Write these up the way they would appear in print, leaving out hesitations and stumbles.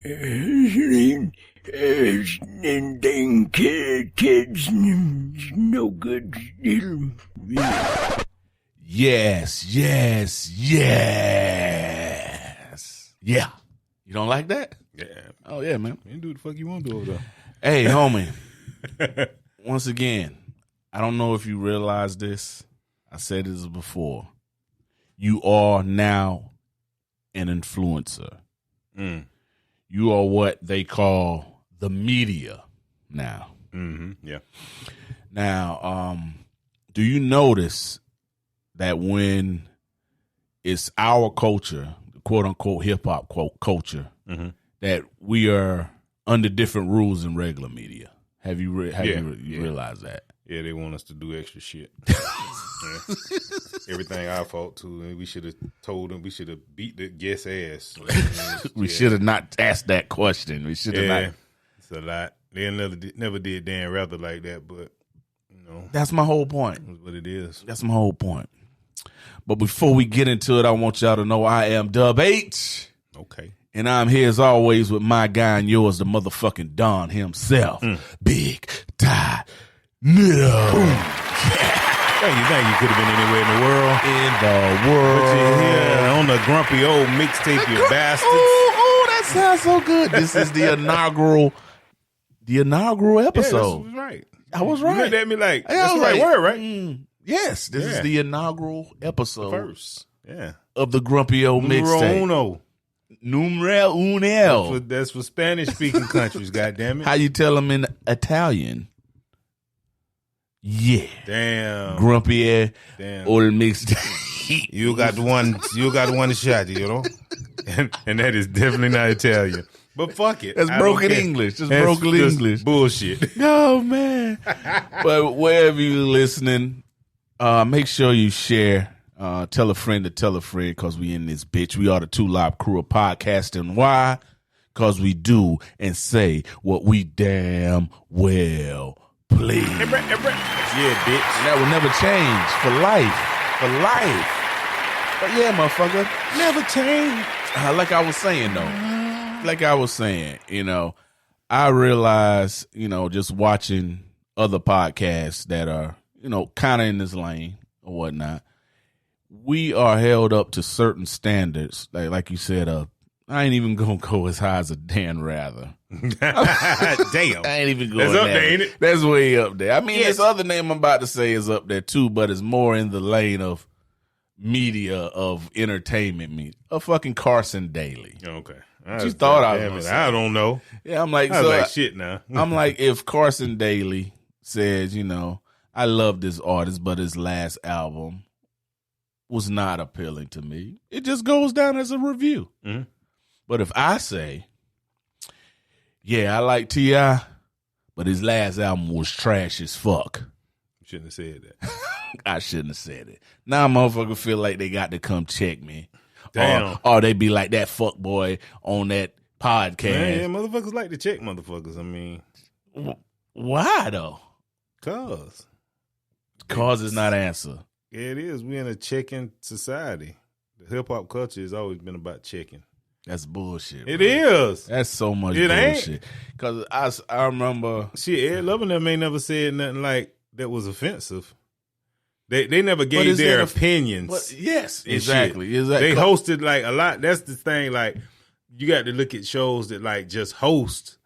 And then kids, no good. Yes. Yeah. You don't like that? Yeah. Oh, yeah, man. You can do what the fuck you want to do over there. Hey, homie. Once again, I don't know if you realize this. I said this before. You are now an influencer. Mm. You are what they call the media now. Mm-hmm. Yeah. Now, do you notice that when it's our culture, the quote unquote hip hop culture, that we are under different rules in regular media? Have you realized that? Yeah, they want us to do extra shit. Everything our fault too. And we should have told them. We should have beat the guest ass. We should have not asked that question. We should have not. It's a lot. They never did Dan Rather like that, but you know, That's my whole point. that's what it is. That's my whole point. But before we get into it, I want y'all to know I am Dub H. Okay. And I'm here as always with my guy and yours, the motherfucking Don himself. Big Ty Nitto. Thank you could have been anywhere in the world. In the world. But you're here on the grumpy old mixtape, you bastards. Oh, that sounds so good. This is the inaugural episode. Yeah, that's right. I was You right. looked at me like, Yeah, that's I the was right like, word, right? Yes, this is the inaugural episode First. Yeah. of the Grumpy Old Mixtape. Numero uno. Numero uno. That's for Spanish-speaking countries, goddammit. How you tell them in Italian? Yeah. Damn. Grumpy Damn. Old Mixtape. You got one shot, you know? And that is definitely not Italian. But fuck it. That's I broken don't care. English. Just That's broken just English. Bullshit. No, man. But wherever you're listening, make sure you share. Tell a friend to tell a friend, because we in this bitch. We are the Two Live Crew of podcasting. Why? Because we do and say what we damn well please. Yeah, bitch. And that will never change for life. For life. But yeah, motherfucker, never change. Like I was saying, though. Like I was saying, I realize, just watching other podcasts that are, kind of in this lane or whatnot, we are held up to certain standards. Like you said, I ain't even going to go as high as a Dan Rather. Damn. I ain't even going That's up there. there, ain't it? That's way up there. I mean, Yes. this other name I'm about to say is up there too, but it's more in the lane of media, of entertainment, of fucking Carson Daly. Okay. You thought I was gonna say. I don't know. Yeah, I'm like, I was like shit now. I'm like, if Carson Daly says, I love this artist, but his last album was not appealing to me, it just goes down as a review. Mhm. But if I say, yeah, I like T.I., but his last album was trash as fuck, You shouldn't have said that. I shouldn't have said it. Now motherfuckers feel like they got to come check me. Damn. Or they be like that fuck boy on that podcast. Man, motherfuckers like to check motherfuckers. I mean, Why though? cause Is not answer. yeah, it is. We in a checking society. The hip hop culture has always been about checking. That's bullshit. It bro. is. That's so much It ain't. bullshit. Because I remember. Shit, Ed Love and them ain't never said nothing like that was offensive. They never But gave is their that opinions. Yes, and exactly. shit. They hosted like a lot. That's the thing. Like, you got to look at shows that like just host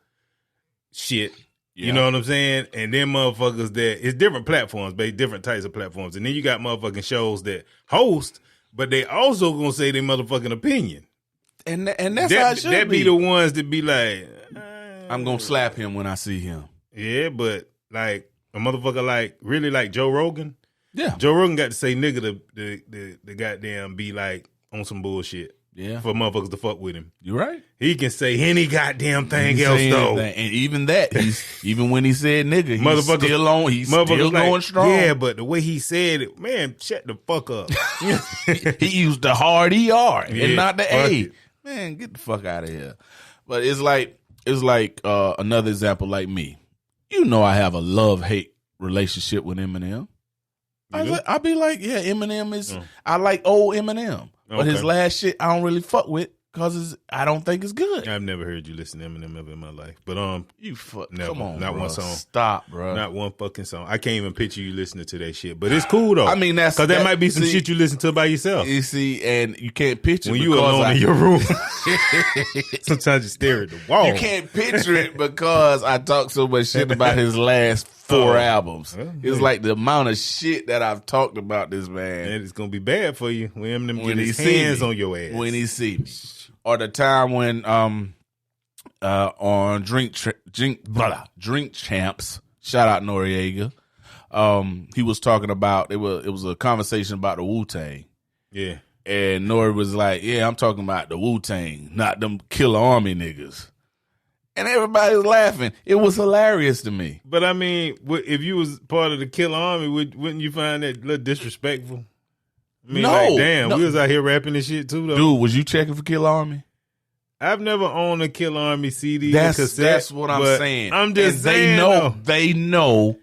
shit. Yeah. You know what I'm saying? And then motherfuckers that it's different platforms, but different types of platforms. And then you got motherfucking shows that host, but they also gonna say their motherfucking opinion. And that's how it should that be the ones that be like, I'm gonna slap him when I see him. yeah, but like a motherfucker like really like Joe Rogan. Yeah. Joe Rogan got to say nigga the goddamn be like on some bullshit. Yeah. For motherfuckers to fuck with him. You're right. He can say any goddamn thing He else say though. anything. And even that, even when he said nigga, Motherfuckers- he's still Motherfuckers like, going strong. Yeah, but the way he said it, man, shut the fuck up. He used the hard ER Yeah, and not the fuck A. it. Man, get the fuck out of here. But it's like another example like me. I have a love-hate relationship with Eminem. I'll be like, yeah, Eminem is. I like old Eminem, but his Okay. last shit I don't really fuck with. because I don't think it's good. I've never heard you listen to Eminem ever in my life. But Never. come on, not bro. one song. Stop, bro. Not one fucking song. I can't even picture you listening to that shit. But it's cool though. I mean, because that might be some shit you listen to by yourself. You see, and you can't picture when it you alone in your room. Sometimes you stare at the wall. You can't picture it because I talked so much shit about his last 4 albums. It's like the amount of shit that I've talked about this man. And it's gonna be bad for you when Eminem get his hands on your ass. When he see me. Or the time when on Drink Champs, shout out Noriega. He was talking about it was a conversation about the Wu-Tang. Yeah. And Nori was like, yeah, I'm talking about the Wu-Tang, not them Killer Army niggas. And everybody was laughing. It was hilarious to me. But I mean, if you was part of the Killer Army, wouldn't you find that a little disrespectful? I mean, we was out here rapping this shit too, though. Dude, was you checking for Killer Army? I've never owned a Killer Army CD. That's what I'm saying. I'm just saying. They know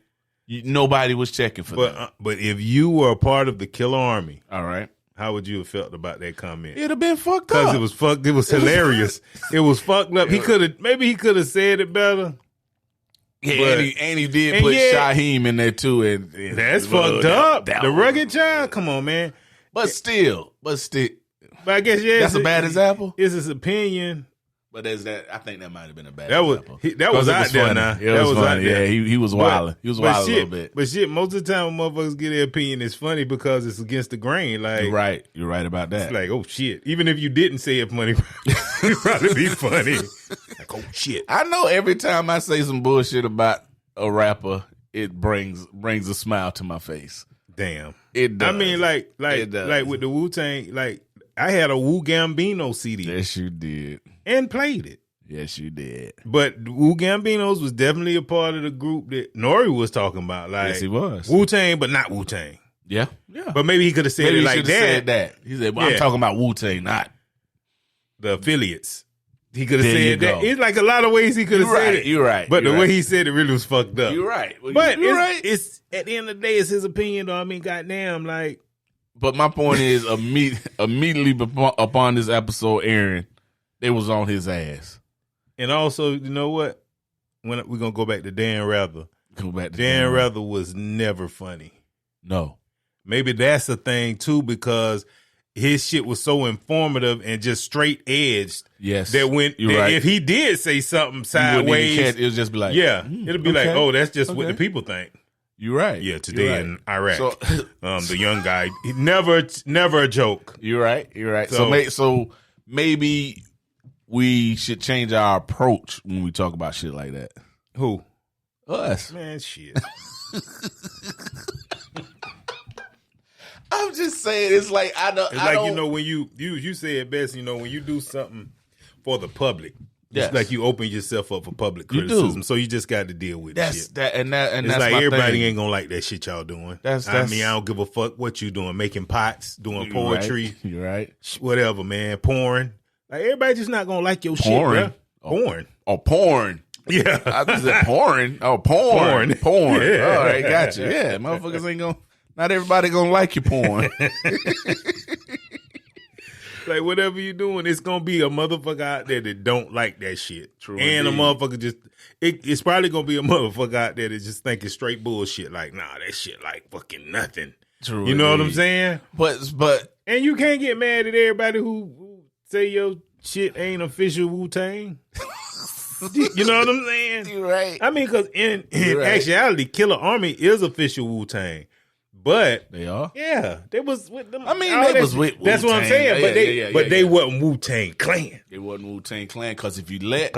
nobody was checking for them. But if you were a part of the Killer Army, all right, how would you have felt about that comment? It'd have been fucked up. Because it was fucked. It was hilarious. It was fucked up. He could have said it better. Yeah, and he did put Shaheem in there too. And that's fucked up. The Rugged Child. Come on, man. But still. But I guess that's a bad example. It's his opinion. But there's that. I think that might have been a bad example. That was out there now. That was funny. Yeah, he was wilding. He was wilding a little bit. But shit, most of the time when motherfuckers get their opinion, it's funny because it's against the grain. Like You're right about that. It's like, oh shit. Even if you didn't say it funny, it'd probably be funny. Like, oh shit. I know every time I say some bullshit about a rapper, it brings a smile to my face. Damn. It does. I mean, like with the Wu-Tang, like I had a Wu Gambino CD. Yes, you did. And played it. Yes, you did. But Wu Gambinos was definitely a part of the group that Nori was talking about. Like, yes, he was. Wu-Tang, but not Wu-Tang. Yeah. But maybe he could have said it like that. Said that. He said, well, I'm talking about Wu-Tang, not the affiliates. He could have said that. It's like a lot of ways he could have said it. You're right. But the way he said it really was fucked up. You're right. Well, but it's at the end of the day, it's his opinion, though. I mean, goddamn, like. But my point is, immediately upon this episode airing, they was on his ass. And also, you know what? When we're gonna go back to Dan Rather. Dan Rather was never funny. No. Maybe that's the thing too, because his shit was so informative and just straight edged. Yes. That if he did say something sideways, it would just be like, it'll be like, oh, that's just what the people think. You're right. Yeah, today in Iraq, the young guy, he never a joke. You're right. So maybe we should change our approach when we talk about shit like that. Who? Us. Man, shit. I'm just saying, it's like you know, when you say it best, you know, when you do something for the public. It's like you open yourself up for public criticism, so you just got to deal with shit. It's that's like everybody ain't gonna like that shit y'all doing. I mean, I don't give a fuck what you doing, making pots, doing poetry, you're right, whatever, man, porn. Like everybody just not gonna like your shit, bro. Porn. Oh, porn. Yeah, I said porn. Oh, porn. Yeah. All right, gotcha. Yeah, motherfuckers ain't gonna. Not everybody gonna like your porn. Like whatever you doing, it's gonna be a motherfucker out there that don't like that shit. True, and a motherfucker it's probably gonna be a motherfucker out there that just think it's straight bullshit. Like, nah, that shit like fucking nothing. True, you know what I'm saying? But and you can't get mad at everybody who say your shit ain't official Wu-Tang. You know what I'm saying? You're right. I mean, because in actuality, Killer Army is official Wu-Tang. But they are, they was with them. I mean, they was with Wu-Tang. That's what I'm saying. But they wasn't Wu-Tang Clan. They wasn't Wu-Tang Clan because if you they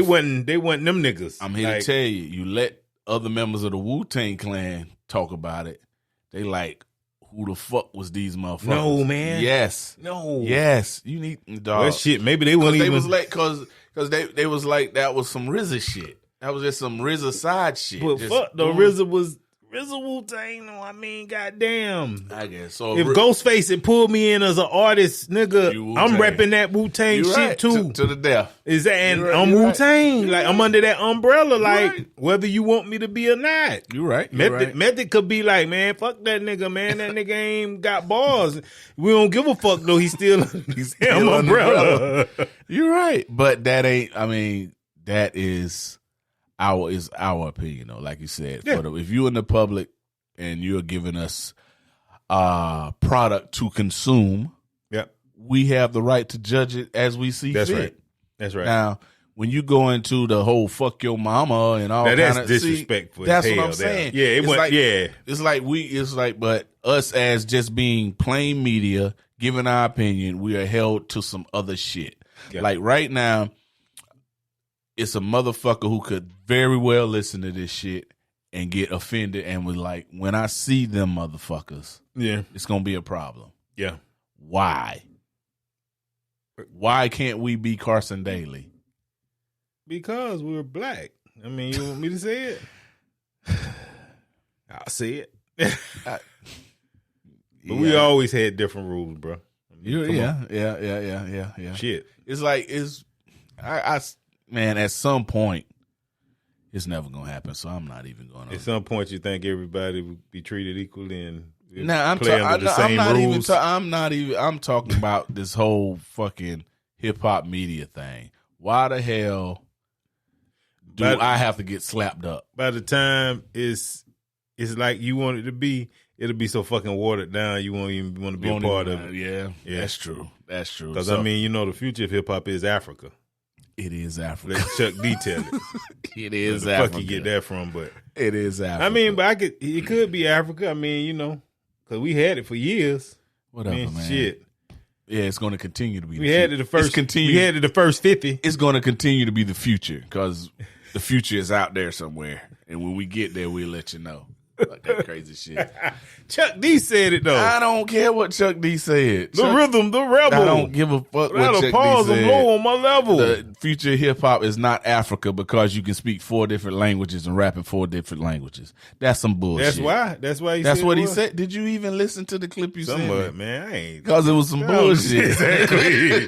wasn't them niggas. I'm here to tell you, you let other members of the Wu-Tang Clan talk about it, they like, who the fuck was these motherfuckers? No, man. Yes. No. Yes. You need dog. Well, shit. Maybe they wouldn't even. They was like because they was like that was some RZA shit. That was just some RZA side shit. But fuck, the RZA was. RZA Wu-Tang, I mean, goddamn. I guess so. If Ghostface had pulled me in as an artist, nigga, I'm repping that Wu-Tang shit right. too. To the death. Is that and Right. I'm Wu-Tang. Like I'm under that umbrella, like right. whether you want me to be or not. You right. Method could be like, man, fuck that nigga, man. That nigga ain't got bars. We don't give a fuck though. He's still umbrella. You're right. But that ain't, I mean, that is our opinion though. Like you said, Yeah. if you're in the public and you're giving us product to consume, Yep. we have the right to judge it as we see That's fit. right. That's right. Now, when you go into the whole "fuck your mama" and all Now, kind that's of disrespectful. that's as what hell I'm saying. Yeah, it it's went. like, yeah, it's like, but us as just being plain media, giving our opinion, we are held to some other shit. Yeah. Like right now, it's a motherfucker who could very well listen to this shit and get offended and was like, when I see them motherfuckers, yeah, it's gonna be a problem. yeah. Why? Why can't we be Carson Daly? Because we were black. I mean, you want me to say it? I'll say it. But we always had different rules, bro. Yeah. Shit. It's like man, at some point, it's never gonna happen. So I'm not even going to. At some point, you think everybody would be treated equally and I'm talking about this whole fucking hip hop media thing. Why the hell do I have to get slapped up? By the time it's like you want it to be, it'll be so fucking watered down you won't even want to be a part of it. Yeah, that's true. That's true. Because I mean, the future of hip hop is Africa. It is Africa. Let Chuck detail it. It is Where the Africa. fuck you get that from? But it is Africa. I mean, but it could be Africa. I mean, because we had it for years. Whatever, man. Shit. Yeah, it's going to continue to be. We had it the first 50. It's going to continue to be the future because the future is out there somewhere, and when we get there, we'll let you know. Like that crazy shit. Chuck D said it though. I don't care what Chuck D said. The rhythm, the rebel. I don't give a fuck what Chuck D pause said. I'm low on my level. The future of hip hop is not Africa because you can speak 4 different languages and rap in 4 different languages. That's some bullshit. That's why. That's what he said. Did you even listen to the clip you sent me? Somewhat, man. I ain't. Because it was some bullshit. Exactly.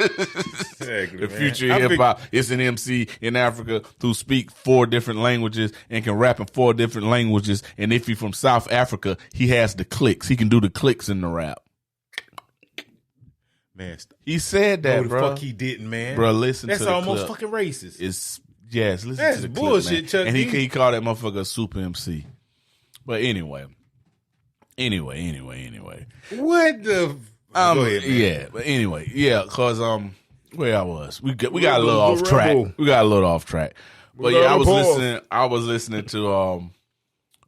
The future of hip hop is an MC in Africa who speak 4 different languages and can rap in 4 different languages. And if he's from South Africa, he has the clicks. He can do the clicks in the rap. Man, he said that, the bro. Fuck he didn't, man. Bro, listen to the clip. That's almost fucking racist. Listen That's to the bullshit, clip, man. Chuck And D. he called that motherfucker a super MC. But anyway. What the? Go ahead, man. Yeah, but anyway, because where I was, we got a little off track. We got a little off track. But yeah, I was listening to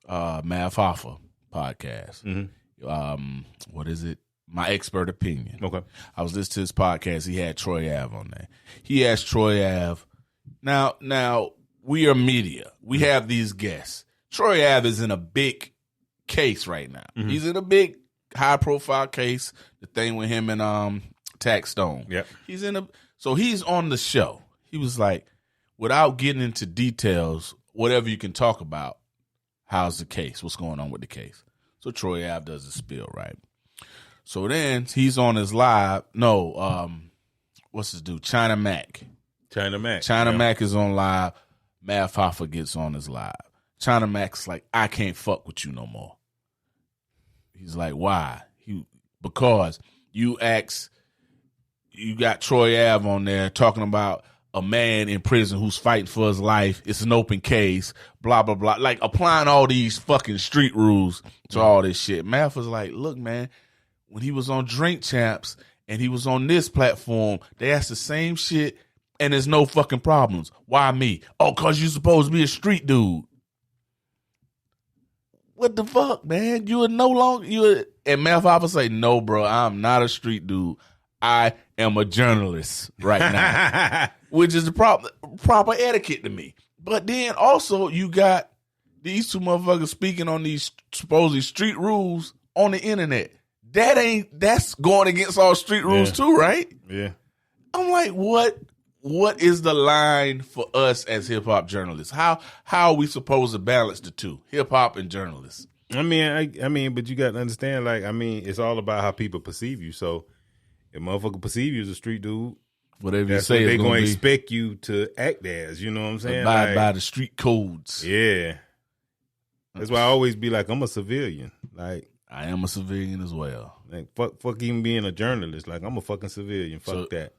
Mav Hoffa podcast. Mm-hmm. What is it? My Expert Opinion. Okay. I was listening to his podcast. He had Troy Ave on there. He asked Troy Ave. Now we are media. We have these guests. Troy Ave is in a big case right now. Mm-hmm. He's in a big high profile case. The thing with him and Tax Stone. Yep. So he's on the show. He was like, without getting into details, whatever you can talk about, how's the case? What's going on with the case? So Troy Ave does a spiel, right? So then he's on his live. What's his dude? China Mac. China Mac is on live. Mav Hoffa gets on his live. China Mac's like, I can't fuck with you no more. He's like, why? Because you got Troy Ave on there talking about a man in prison who's fighting for his life. It's an open case, blah, blah, blah. Like applying all these fucking street rules to all this shit. Mav was like, look, man, when he was on Drink Champs and he was on this platform, they asked the same shit and there's no fucking problems. Why me? Oh, because you're supposed to be a street dude. What the fuck, man? And Mav Hoffa say, no, bro, I'm not a street dude. I am a journalist right now, which is the proper etiquette to me. But then also you got these 2 motherfuckers speaking on these supposedly street rules on the internet. That's going against all street rules too, right? Yeah. I'm like, what is the line for us as hip hop journalists? How are we supposed to balance the two, hip hop and journalists? I mean, but you got to understand, like, I mean, it's all about how people perceive you. So if motherfucker perceive you as a street dude, whatever that's you say, what they're going to expect you to act as. You know what I'm saying? Abide by the street codes. Yeah. That's why I always be like, I'm a civilian. Like, I am a civilian as well. Like, fuck even being a journalist. Like, I'm a fucking civilian. Fuck that.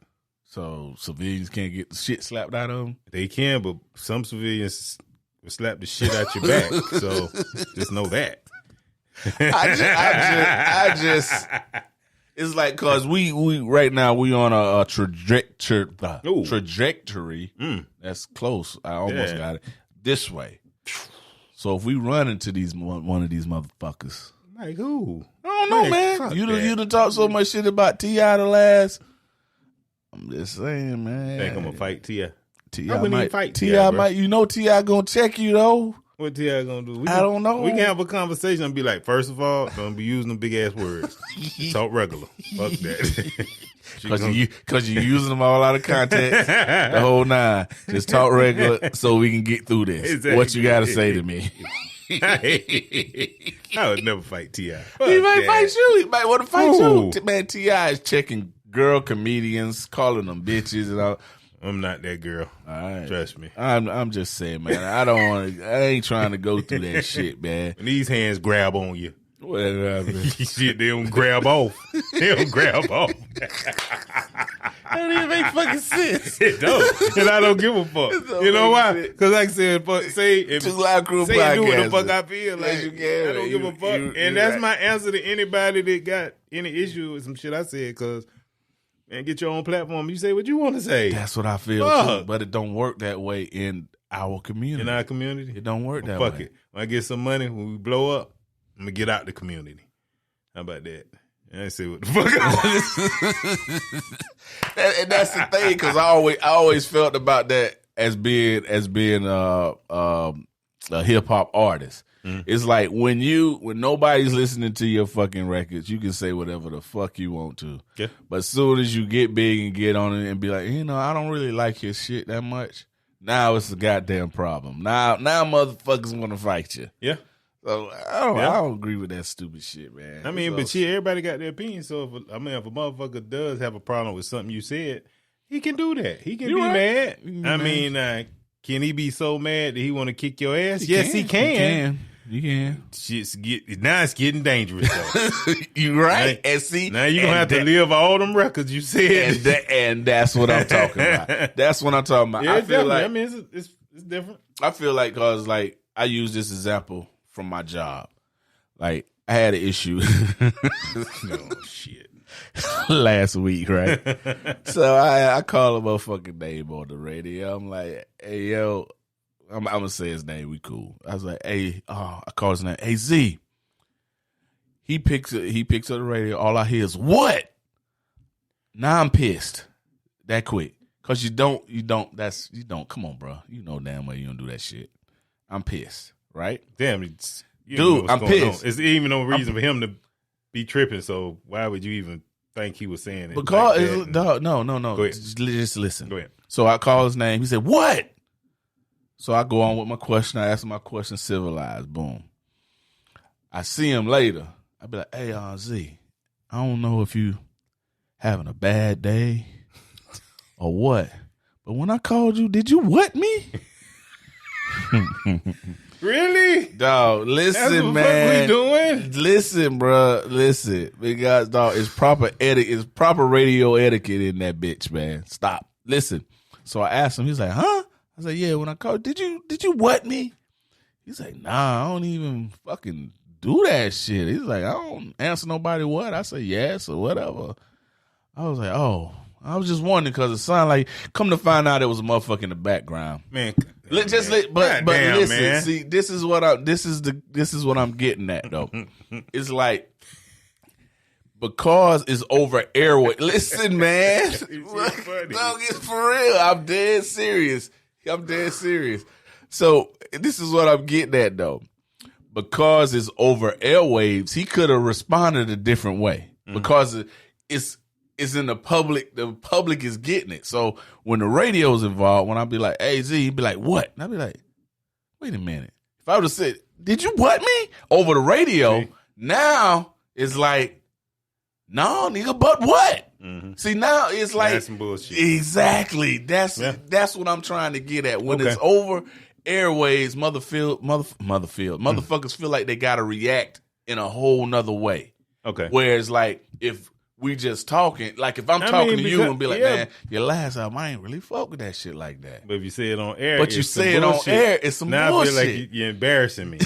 So civilians can't get the shit slapped out of them? They can, but some civilians will slap the shit out your back. So just know that. I just it's like, cause we right now we on a trajectory. That's close. I almost got it this way. So if we run into one of these motherfuckers, like who? I don't know, man. You done talk so much shit about T.I. the last. I'm just saying, man. Think I'm gonna fight T.I. T.I. might fight T.I. might. You know T.I. gonna check you though. What T.I. gonna do? I don't know. We can have a conversation and be like, first of all, don't be using them big ass words. Talk regular. Fuck that. Because you're using them all out of context. The whole nine. Just talk regular so we can get through this. Exactly. What you got to say to me? I would never fight T.I. He might fight you. He might want to fight you. Man, T.I. is checking girl comedians, calling them bitches and all. I'm not that girl. All right. Trust me. I'm just saying, man. I ain't trying to go through that shit, man. When these hands grab on you. Whatever. Shit, they don't grab off. They don't grab off. That don't even make fucking sense. It don't. And I don't give a fuck. You know why? Because like I said, say you do what the fuck I feel like. I don't give a fuck. And that's my answer to anybody that got any issue with some shit I said, because and get your own platform. You say what you want to say. That's what I feel too. But it don't work that way in our community. In our community? It don't work that way. Fuck it. When I get some money, when we blow up, I'm going to get out the community. How about that? I ain't say what the fuck I want. And that's the thing, because I always felt about that as being a hip hop artist. Mm-hmm. It's like when nobody's listening to your fucking records, you can say whatever the fuck you want to. Yeah. But as soon as you get big and get on it and be like, I don't really like your shit that much. Now it's a goddamn problem. Now motherfuckers want to fight you. Yeah. So I don't agree with that stupid shit, man. I mean, but shit, everybody got their opinion. So if a motherfucker does have a problem with something you said, he can do that. He can be mad. I mean, can he be so mad that he want to kick your ass? Yes, he can. You can. Now it's getting dangerous though. You right. And see, now you're gonna have to live all them records you said. And that's what I'm talking about. That's what I'm talking about. Yeah, I feel like, I mean, it's different. I feel like, cause like I use this example from my job. Like I had an issue. Oh shit. Last week, right? So I call a motherfucking name on the radio. I'm like, hey yo. I'm gonna say his name. We cool. I was like, hey, I call his name. Hey Z. He picks up the radio. All I hear is what? Now I'm pissed. That quick. Cause you don't. Come on, bro. You know damn well you don't do that shit. I'm pissed, right? Damn, dude, I'm pissed. It's even no reason for him to be tripping. So why would you even think he was saying it? Because no. Go ahead. Just listen. Go ahead. So I call his name. He said, what? So I go on with my question. I ask my question civilized. Boom. I see him later. I be like, hey, Z, I don't know if you having a bad day or what, but when I called you, did you what me? Really? Dog, listen, that's what man. What we doing? Listen, bro. Listen. Because, dog, it's proper radio etiquette in that bitch, man. Stop. Listen. So I asked him, he's like, huh? I said, yeah, when I called, did you what me? He's like, nah, I don't even fucking do that shit. He's like, I don't answer nobody what. I say yes or whatever. I was like, oh, I was just wondering because it sounded like, come to find out it was a motherfucker in the background. Man, but damn, listen, man. See, this is what I'm getting at though. It's like, because it's over airway. Listen, man. Dog, it's for real. I'm dead serious. So this is what I'm getting at though. Because it's over airwaves, he could have responded a different way. Because it's in the public is getting it. So when the radio's involved, when I be like, hey Z, he'd be like, what? And I'd be like, wait a minute. If I would have said, Did you what me? Over the radio. Now it's like, no, nigga, but what? Mm-hmm. See, now it's like that's some bullshit. Exactly. That's what I'm trying to get at. When it's over airways, motherfuckers feel like they gotta react in a whole nother way. Okay. Whereas like if we just talking, like if I'm talking to you and be like, man, your last album, I ain't really fuck with that shit like that. But if you say it on air, but you say it on air, it's some now bullshit. I feel like you're embarrassing me.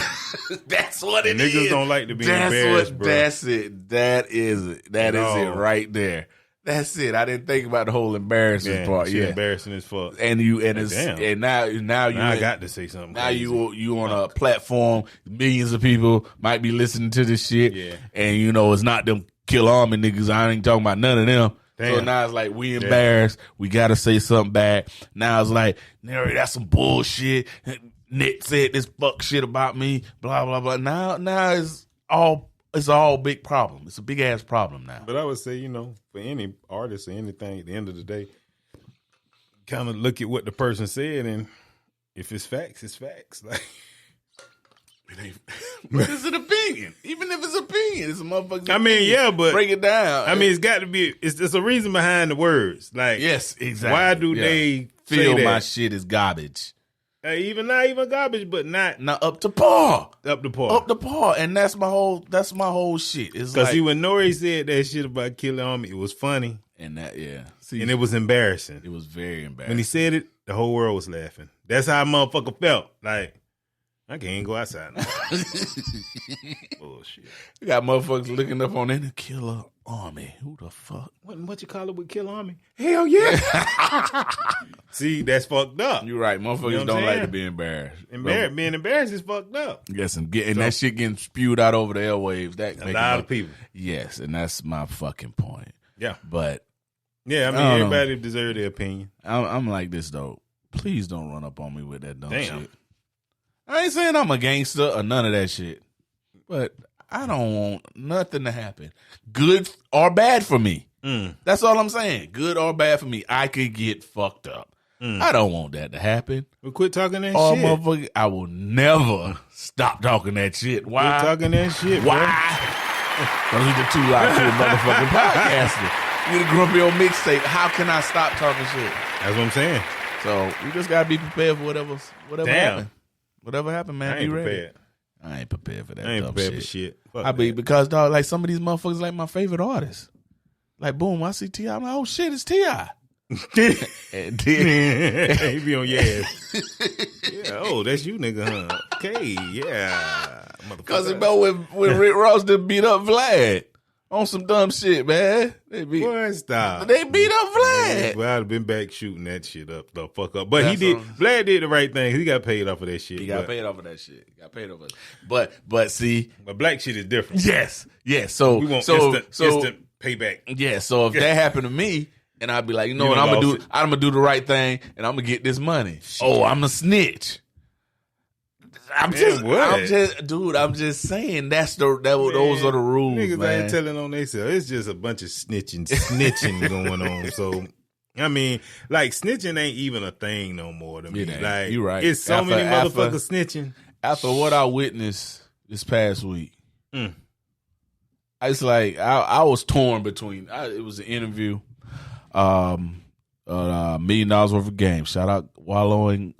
That's what it is. Niggas don't like to be embarrassed, bro. That's it. That is it. That is it right there. That's it. I didn't think about the whole embarrassing part. Yeah, embarrassing as fuck. And now I got to say something. Now crazy. you on a platform. Millions of people might be listening to this shit. Yeah. And it's not them Kill Army niggas. I ain't talking about none of them. Damn. So now it's like we embarrassed. We got to say something bad. Now it's like, Nary, that's some bullshit. Nick said this fuck shit about me. Blah blah blah. Now it's all big problem. It's a big ass problem now. But I would say, for any artist or anything, at the end of the day, kind of look at what the person said, and if it's facts, it's facts. Like, but it's an opinion. Even if it's opinion, it's a motherfucker. I mean, yeah, but break it down. I mean, it's got to be. It's a reason behind the words. Like, yes, exactly. Why do they feel say my that? shit is garbage? Even not even garbage, but not up to par. Up to par, and that's my whole shit. It's because when Nori said that shit about Killer Army, it was funny, and and it was embarrassing. It was very embarrassing when he said it. The whole world was laughing. That's how a motherfucker felt. Like, I can't even go outside now. Bullshit. You got motherfuckers looking up on any Killer Army. Who the fuck? What you call it with Killer Army? Hell yeah. See, that's fucked up. You're right. Motherfuckers don't like to be embarrassed. Being embarrassed is fucked up. Yes, and that shit getting spewed out over the airwaves. That a lot of people. Yes, and that's my fucking point. Yeah. But yeah, I mean, everybody deserves their opinion. I'm like this though. Please don't run up on me with that dumb shit. I ain't saying I'm a gangster or none of that shit, but I don't want nothing to happen, good or bad for me. That's all I'm saying. Good or bad for me, I could get fucked up. I don't want that to happen. Well, quit talking that shit. Motherfucker, I will never stop talking that shit. Why? Quit talking that shit. Why? Because we the two live motherfucking podcaster. You the grumpy old mixtape. How can I stop talking shit? That's what I'm saying. So we just gotta be prepared for whatever happens. Whatever happened, man, be ready. Prepared. I ain't prepared for that. I ain't prepared shit. for shit. I be because dog, like some of these motherfuckers like my favorite artists. Like boom, I see T.I. I'm like, oh shit, it's T.I. And then he be on your ass. Yeah, oh, that's you, nigga, huh? Okay, yeah. Because when Rick Ross done beat up Vlad on some dumb shit, man. Boy, stop. They beat up Vlad. Well, I'd have been back shooting that shit up, the fuck up. But Vlad did the right thing. He got paid off of that shit. He got paid off of that shit. But see. But black shit is different. Yes. So we want instant payback. Yeah, so if that happened to me, and I'd be like, you know what, I'm gonna do the right thing, and I'm gonna get this money. Shit. Oh, I'm a snitch. I'm just saying those are the rules. Niggas man. ain't telling on themselves. It's just a bunch of snitching going on. So I mean, like snitching ain't even a thing no more to me. Like you right. It's so many motherfuckers snitching. After what I witnessed this past week, it's like I was torn between. It was an interview. $1 million worth of game. Shout out Wallow and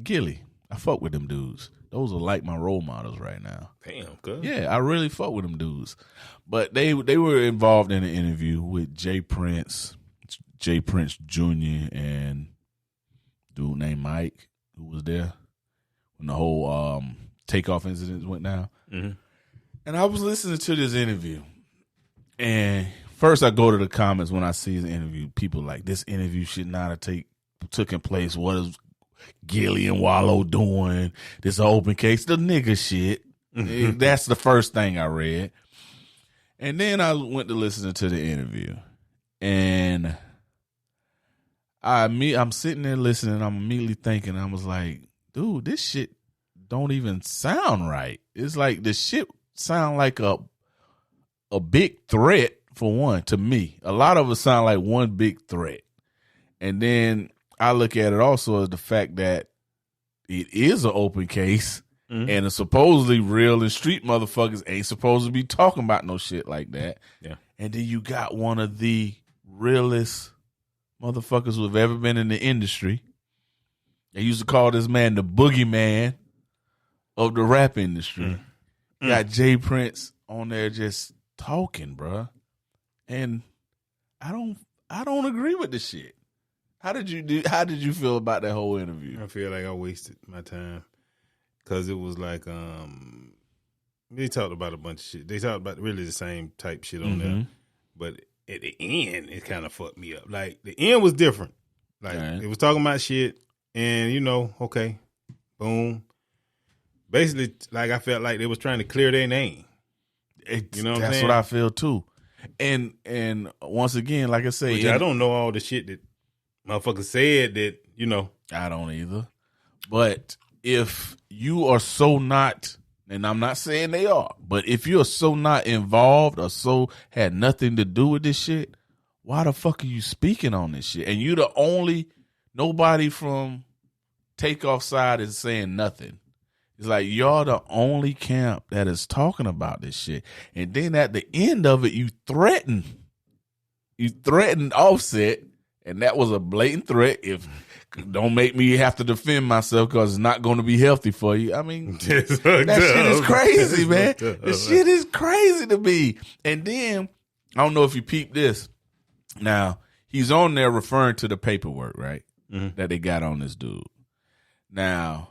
Gilly. I fuck with them dudes. Those are like my role models right now. Damn, good. Yeah, I really fuck with them dudes. But they were involved in an interview with Jay Prince Jr. and dude named Mike, who was there when the whole takeoff incident went down. Mm-hmm. And I was listening to this interview, and first I go to the comments when I see the interview. People like, this interview should not have taken place. What is Gilly and Wallow doing? This open case, the nigga shit. That's the first thing I read. And then I went to listen to the interview. And I'm sitting there listening. I'm immediately thinking, I was like, dude, this shit don't even sound right. It's like the shit sound like a big threat for one, to me. A lot of it sound like one big threat. And then I look at it also as the fact that it is an open case, And supposedly real and street motherfuckers ain't supposed to be talking about no shit like that. Yeah. And then you got one of the realest motherfuckers who have ever been in the industry. They used to call this man the boogeyman of the rap industry. Got Jay Prince on there just talking, bruh. And I don't agree with this shit. How did you feel about that whole interview? I feel like I wasted my time because it was like they talked about a bunch of shit. They talked about really the same type shit on there, but at the end it kind of fucked me up. Like the end was different. Like it was talking about shit, and okay, boom. Basically, like I felt like they was trying to clear their name. That's what I feel too. And once again, like I say, I don't know all the shit that motherfuckers said that, I don't either. But if you are so not, and I'm not saying they are, but if you're so not involved or so had nothing to do with this shit, why the fuck are you speaking on this shit? And you the only, nobody from Takeoff side is saying nothing. It's like y'all the only camp that is talking about this shit. And then at the end of it, you threatened Offset, and that was a blatant threat. If don't make me have to defend myself because it's not going to be healthy for you. I mean, that shit is crazy, man. This shit is crazy to me. And then, I don't know if you peeped this. Now, he's on there referring to the paperwork, right? That they got on this dude. Now,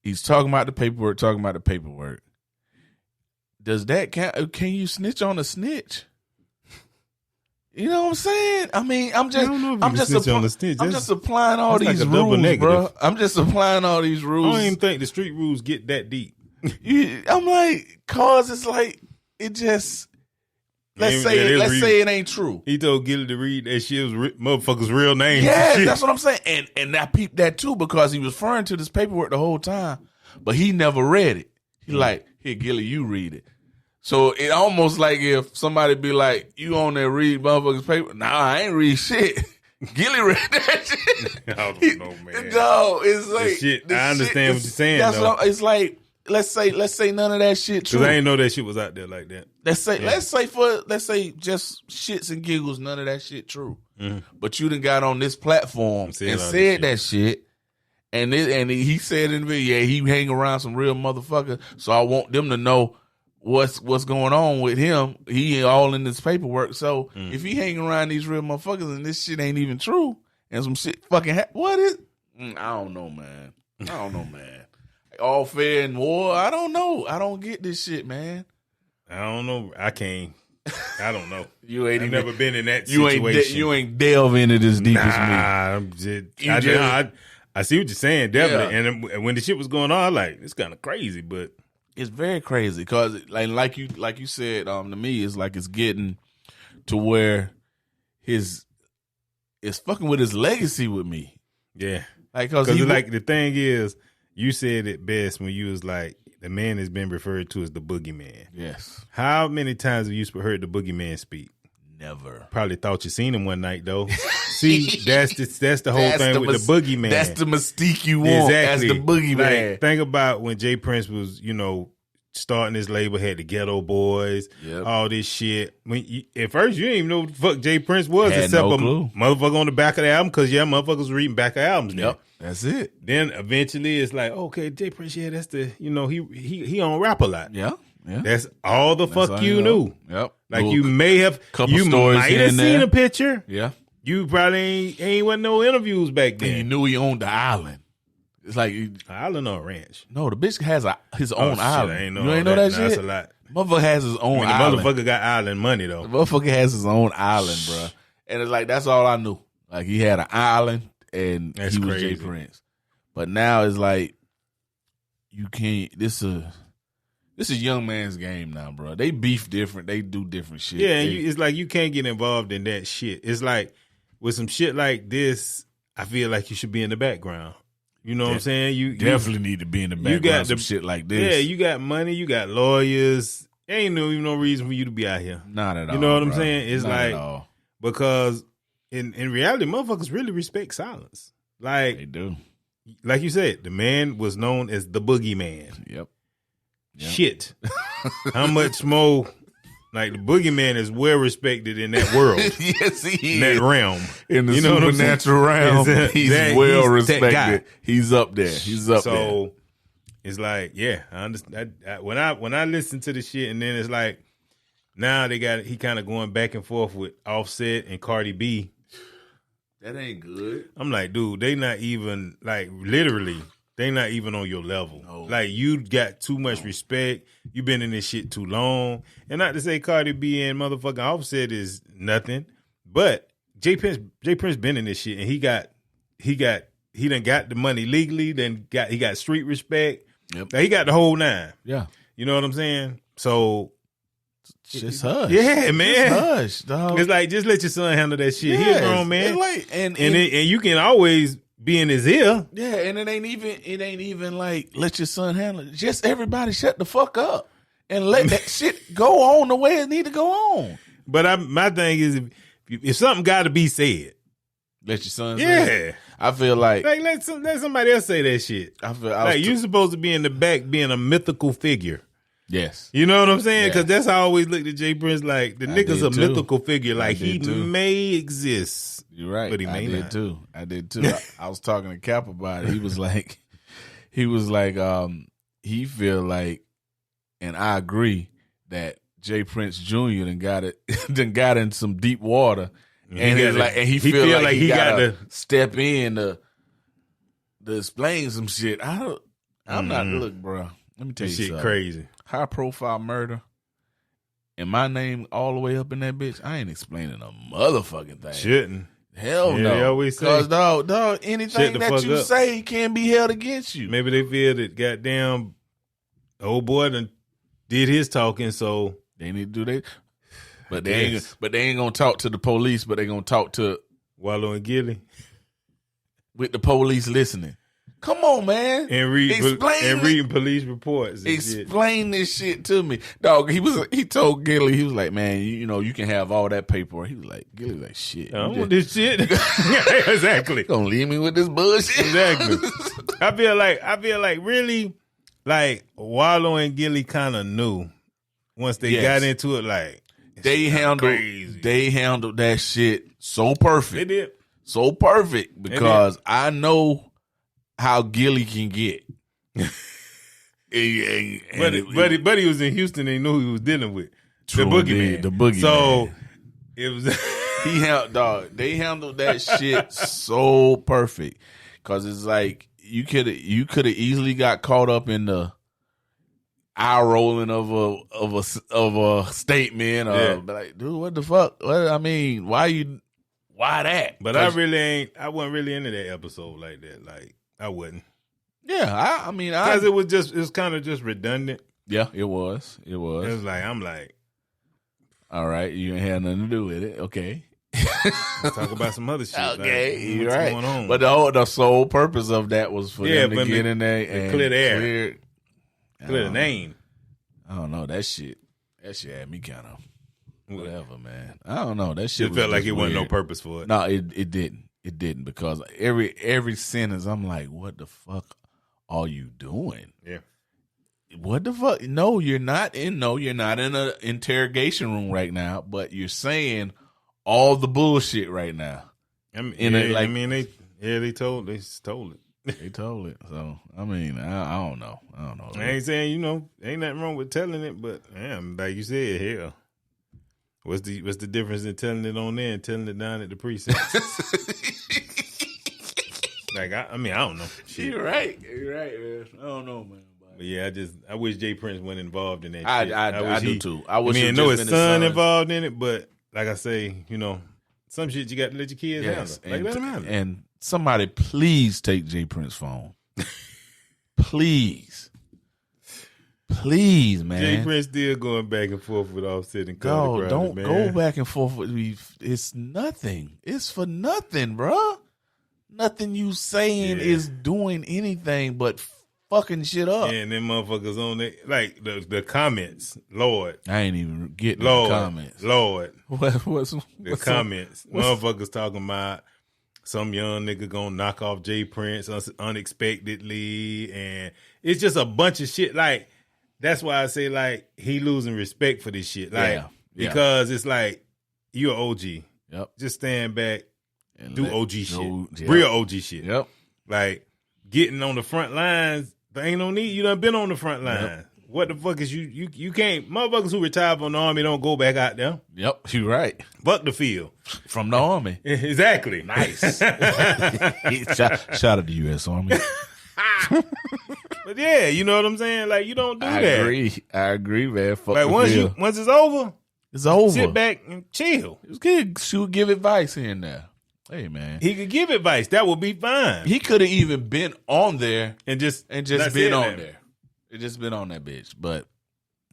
he's talking about the paperwork. Does that count? Can you snitch on a snitch? You know what I'm saying? I mean, I'm just applying all these rules, bro. I'm just applying all these rules. I don't even think the street rules get that deep. I'm like, cause it's like it just. Let's say it ain't true. He told Gilly to read that shit was motherfucker's real name. Yeah, that's what I'm saying. And I peeped that too because he was referring to this paperwork the whole time, but he never read it. He like, here, Gilly, you read it. So it almost like if somebody be like, you on there read motherfucker's paper? Nah, I ain't read shit. Gilly read that shit. I don't know, man. No, it's like shit, I understand what you're saying. That's it's like. Let's say none of that shit true. Because I ain't know that shit was out there like that. Let's say just shits and giggles, none of that shit true. But you done got on this platform and said that shit, and he said in the video, he hang around some real motherfuckers, so I want them to know what's going on with him. He all in this paperwork. So if he hang around these real motherfuckers and this shit ain't even true, and some shit fucking what is? I don't know, man. All fair and war. I don't know. I don't get this shit, man. I don't know. I don't know. I've never been in that situation. You ain't delve into this deep as me. I see what you're saying, definitely. Yeah. And when the shit was going on, like, it's kind of crazy, but it's very crazy because, like you said, to me, it's like it's getting to where it's fucking with his legacy with me. Yeah, because the thing is. You said it best when you was like, the man has been referred to as the boogeyman. Yes. How many times have you heard the boogeyman speak? Never. Probably thought you seen him one night though. See, that's the whole thing with the boogeyman. That's the mystique you want as the boogeyman. Like, think about when Jay Prince was, starting his label, had the Ghetto Boys, all this shit. At first, you didn't even know what the fuck Jay Prince was, except a motherfucker on the back of the album, because motherfuckers was reading back of albums. Yep. That's it. Then eventually it's like, okay, Jay Prince, that's the, he on rap a lot. Yeah. That's all the fuck you knew. Yep. Like you might have seen a picture. Yeah. You probably ain't went no interviews back then. And you knew he owned the island. It's like island or ranch. No, the bitch has his own island. You ain't know that shit. That's a lot. Motherfucker has his own island. The motherfucker got island money though. The motherfucker has his own island, bro. And it's like that's all I knew. Like he had an island. And that's he was crazy. Jay Prince. But now it's like you can't. This is young man's game now, bro. They beef different. They do different shit. Yeah, it's like you can't get involved in that shit. It's like with some shit like this, I feel like you should be in the background. You know what I'm saying? You definitely need to be in the background. Of some shit like this. Yeah, you got money. You got lawyers. There ain't no reason for you to be out here. Not at all. You know what I'm saying? It's Not like at all. Because. In reality, motherfuckers really respect silence. Like they do. like you said, the man was known as the boogeyman. Yep. Shit. How much more? Like the boogeyman is well respected in that world. Yes, he in is. that realm. In the supernatural realm, he's well respected. He's up there. He's up there. So it's like, yeah, I understand. When I listen to the shit, and then it's like, now he kind of going back and forth with Offset and Cardi B. That ain't good. I'm like, dude, they not even like literally. They not even on your level. No. Like, you got too much respect. You been in this shit too long. And not to say Cardi B and motherfucking Offset is nothing, but J Prince been in this shit, and he done got the money legally. He got street respect. Yep. Like, he got the whole nine. Yeah, you know what I'm saying. So just hush. Yeah, man. Just hush, dog. It's like, just let your son handle that shit. He's a grown man, like, and you can always be in his ear. Yeah, and it ain't even like let your son handle it. Just everybody shut the fuck up and let that shit go on the way it need to go on. But my thing is, if something got to be said, let your son say it. I feel like let somebody else say that shit. I feel like you're supposed to be in the back being a mythical figure. Yes. You know what I'm saying? Because that's how I always looked at J Prince, like, the nigga's a mythical figure. Like, he may exist. You're right. But he may not. I did too. I was talking to Cap about it. He was like, he feel like, and I agree, that J Prince Jr. done got in some deep water. And he feel like he got to step in to explain some shit. I'm not, look, bro. Let me tell you something. Shit crazy. High profile murder, and my name all the way up in that bitch. I ain't explaining a motherfucking thing. Shouldn't. Hell no. They always say, because dog, anything that you say can be held against you. Maybe they feel that goddamn old boy done did his talking, so they need to do that. But they ain't gonna talk to the police. But they gonna talk to Wallow and Gilly with the police listening. Come on, man. And reading police reports. Explain this shit to me. Dog, he told Gilly, he was like, man, you can have all that paperwork. He was like, Gilly was like, shit. I don't want this shit. Exactly. Gonna leave me with this bullshit. Exactly. I feel like really, like, Wallow and Gilly kind of knew once they got into it, like, they handled that shit so perfect. They did. So perfect because I know how Gilly can get. But he was in Houston and he knew who he was dealing with. The boogeyman. The boogeyman. So it was they handled that shit so perfect. Cause it's like you could have easily got caught up in the eye rolling of a statement like, dude, what the fuck? Why that? But I wasn't really into that episode like that. Like, I wasn't. Yeah, because it was kind of just redundant. Yeah, it was. It was like, I'm like, all right, you ain't had nothing to do with it. Okay, let's talk about some other shit. Okay, like, you're right. Going on? But the sole purpose of that was for them to get in there and clear the air, clear the name. I don't know, that shit had me kind of whatever, man. I don't know, that shit. It felt like it weird. wasn't no purpose for it. No, it didn't. It didn't, because every sentence I'm like, what the fuck are you doing? Yeah. What the fuck? No, you're not in an interrogation room right now, but you're saying all the bullshit right now. they told it. They told it. So I don't know. I ain't saying, ain't nothing wrong with telling it, but damn, like you said, hell. What's the difference in telling it on there and telling it down at the precinct? Like, I don't know. Shit. You're right, man. I don't know, man. But yeah, I wish J Prince wasn't involved in that shit. I do too. I know his son involved in it, but like I say, some shit you got to let your kids handle. Like, let them handle. And somebody please take J Prince's phone. Please, man. J Prince still going back and forth with Offset and Cardi. No, don't go back and forth with me. It's nothing. It's for nothing, bro. Nothing you saying is doing anything but fucking shit up. Yeah, and them motherfuckers on it, like the comments. Lord, I ain't even getting the comments. Lord, what's the comments? Motherfuckers talking about some young nigga gonna knock off Jay Prince unexpectedly, and it's just a bunch of shit. Like, that's why I say, like, he losing respect for this shit. Like, because it's like, you're an OG. Yep. Just stand back, and do OG shit. Real OG shit. Yep. Like, getting on the front lines, there ain't no need. You done been on the front line. Yep. What the fuck is you can't, motherfuckers who retire from the Army don't go back out there. Yep, you right. Fuck the field. From the Army. Exactly. Nice. Shout out to U.S. Army. But yeah, you know what I'm saying? Like, you don't do that. I agree, man. Fuck like, once it's over, it's over. Sit back and chill. It's good. She would give advice here and there. Hey, man. He could give advice. That would be fine. He could have even been on there and just been on there. It just been on that bitch, but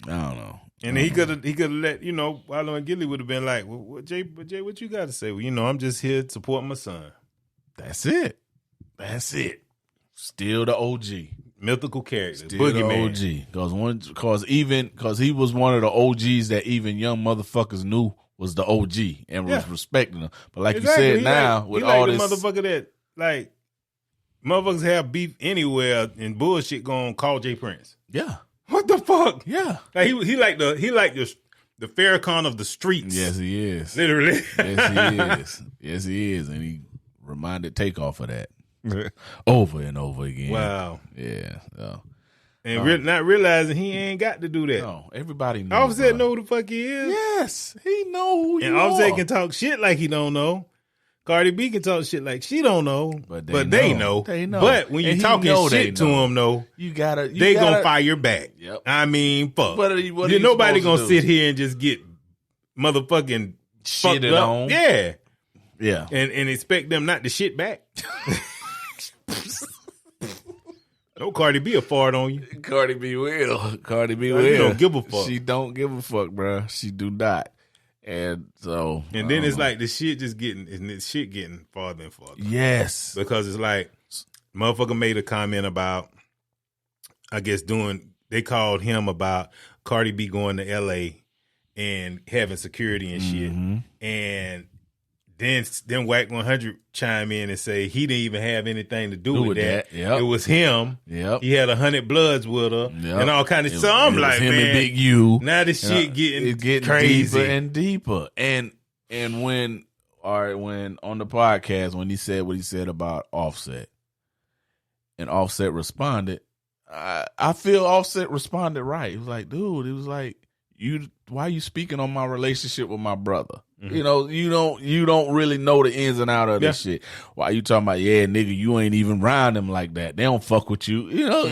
I don't know. And he could have let, you know, Wallow and Gilly would have been like, well, Jay, what you got to say? Well, you know, I'm just here to support my son. That's it. Still the OG. Mythical character. Still Boogeyman. The OG. Because he was one of the OGs that even young motherfuckers knew was the OG and was respecting him. But like you said now, with all this. The motherfucker that, like, motherfuckers have beef anywhere and bullshit gonna call Jay Prince. Yeah. What the fuck? Yeah. Like he like the Farrakhan of the streets. Yes, he is. Literally. Yes, he is. And he reminded Takeoff of that. Over and over again. Wow. Yeah. So. And not realizing he ain't got to do that. No, everybody knows. Offset know who the fuck he is. Yes, he know who you and are. And Offset can talk shit like he don't know. Cardi B can talk shit like she don't know, but they know. They know. But when you talking shit to them, though, they gonna fire back. Yep. I mean, fuck. What nobody gonna sit here and just get motherfucking shitted on. Yeah. And expect them not to shit back. No, Cardi B a fart on you. Cardi B will. You don't give a fuck. She don't give a fuck, bro. She do not. And so, and then it's like the shit just getting farther and farther. Yes, because it's like motherfucker made a comment about, I guess they called him about Cardi B going to L.A. and having security and shit, and then Whack 100 chime in and say he didn't even have anything to do with that. Yep. It was him. Yep. He had 100 Bloods with her and all kind of stuff. So I'm like, him man, and Big U. Now this shit getting deeper crazy and deeper. And when on the podcast when he said what he said about Offset, and Offset responded, I feel Offset responded right. He was like, dude, why are you speaking on my relationship with my brother? Mm-hmm. You know, you don't really know the ins and outs of this shit. Why you talking about, nigga, you ain't even round them like that. They don't fuck with you. You know,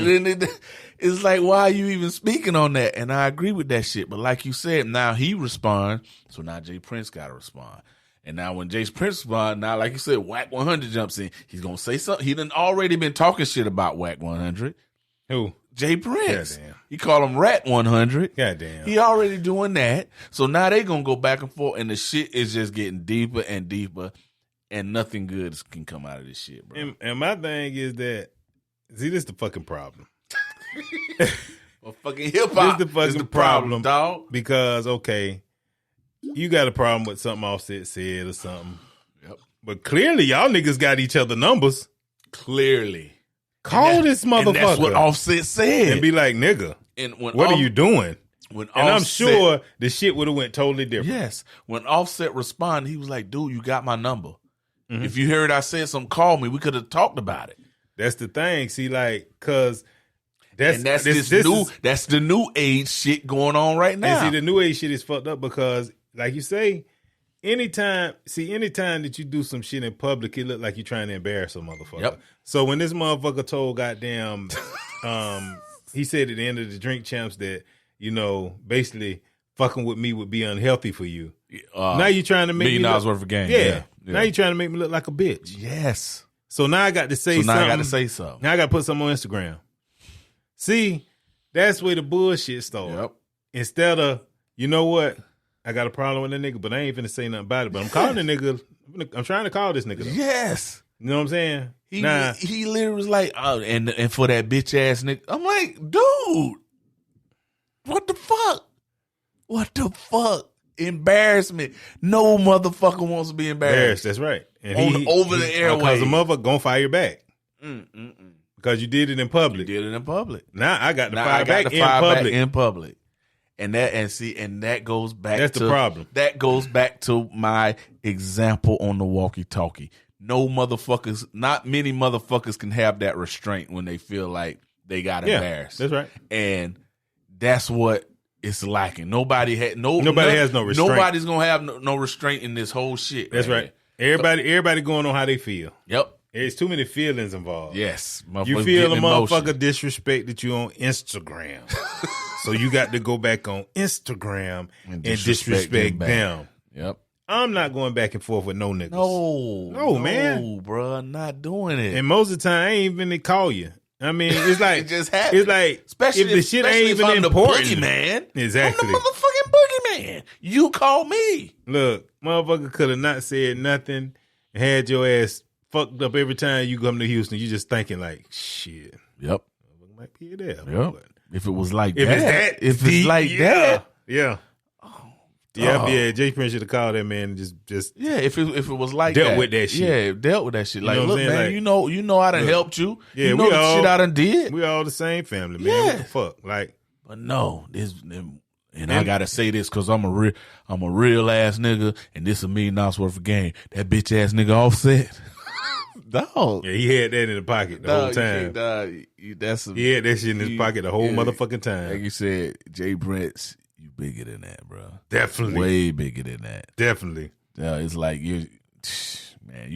it's like, why are you even speaking on that? And I agree with that shit. But like you said, now he responds. So now Jay Prince got to respond. And now when Jay Prince responds, now like you said, Whack 100 jumps in. He's going to say something. He done already been talking shit about Whack 100. Who? Jay Prince. Goddamn. He called him Rat 100. Goddamn. He already doing that. So now they going to go back and forth, and the shit is just getting deeper and deeper, and nothing good can come out of this shit, bro. And my thing is that, see, this is the fucking problem. Well, fucking hip-hop this is the problem, dog. Because, okay, you got a problem with something Offset said or something. Yep. But clearly y'all niggas got each other numbers. Clearly. Call this motherfucker. And that's what Offset said. And be like, nigga, what are you doing? I'm sure the shit would have went totally different. Yes. When Offset responded, he was like, dude, you got my number. Mm-hmm. If you heard I said something, call me. We could have talked about it. That's the thing. See, like, cause that's the new age shit going on right now. And see, the new age shit is fucked up because, like you say, anytime that you do some shit in public, it look like you're trying to embarrass a motherfucker. Yep. So when this motherfucker told goddamn, he said at the end of the Drink Champs that, basically fucking with me would be unhealthy for you. Now you're trying to make $1 million worth of game. Yeah. Now you're trying to make me look like a bitch. Yes. So now I got to say something. Now I got to say something. Now I got to put something on Instagram. See, that's where the bullshit started. Yep. Instead of, you know what? I got a problem with that nigga, but I ain't finna say nothing about it. But I'm calling the nigga. I'm trying to call this nigga, though. Yes. You know what I'm saying? He literally was like, oh, and for that bitch ass nigga. I'm like, dude, what the fuck? What the fuck embarrassment. No motherfucker wants to be embarrassed. That's right. And over the airway. Because the motherfucker gonna fire you back. Because you did it in public. Now I got to fire back in public. And that goes back That's to the problem. That goes back to my example on the walkie-talkie. Not many motherfuckers can have that restraint when they feel like they got embarrassed. That's right. And that's what it's lacking. Nobody has no restraint. Nobody's gonna have no restraint in this whole shit. That's right. Everybody going on how they feel. Yep. There's too many feelings involved. Yes. You feel a motherfucker disrespected you on Instagram. So you got to go back on Instagram and disrespect them. Yep. I'm not going back and forth with no niggas. No, man. No, bro, not doing it. And most of the time, I ain't even to call you. I mean, it's like it just happens. It's like especially if the shit ain't even important. The boogeyman. Exactly. I'm the motherfucking boogeyman. You call me. Look, motherfucker could have not said nothing and had your ass fucked up every time you come to Houston. You just thinking like, shit. Yep. Might be there. Yep. If it was like if that. If it's like that. Yeah. Yeah, Jay Prince should have called that man and just if it was like dealt with that shit. Yeah, dealt with that shit. Like, look, man, like, you know I done helped you. Yeah, you know the shit I done did. We all the same family, man. What the fuck? Like, but no, I gotta say this because I'm a real ass nigga, and this $1 million worth of game. That bitch ass nigga Offset. Dog. Yeah, he had that in the pocket the whole time. He had that shit in his pocket the whole motherfucking time. Like you said, Jay Prince, you bigger than that, bro. Definitely. Way bigger than that. Definitely. Yeah, it's like you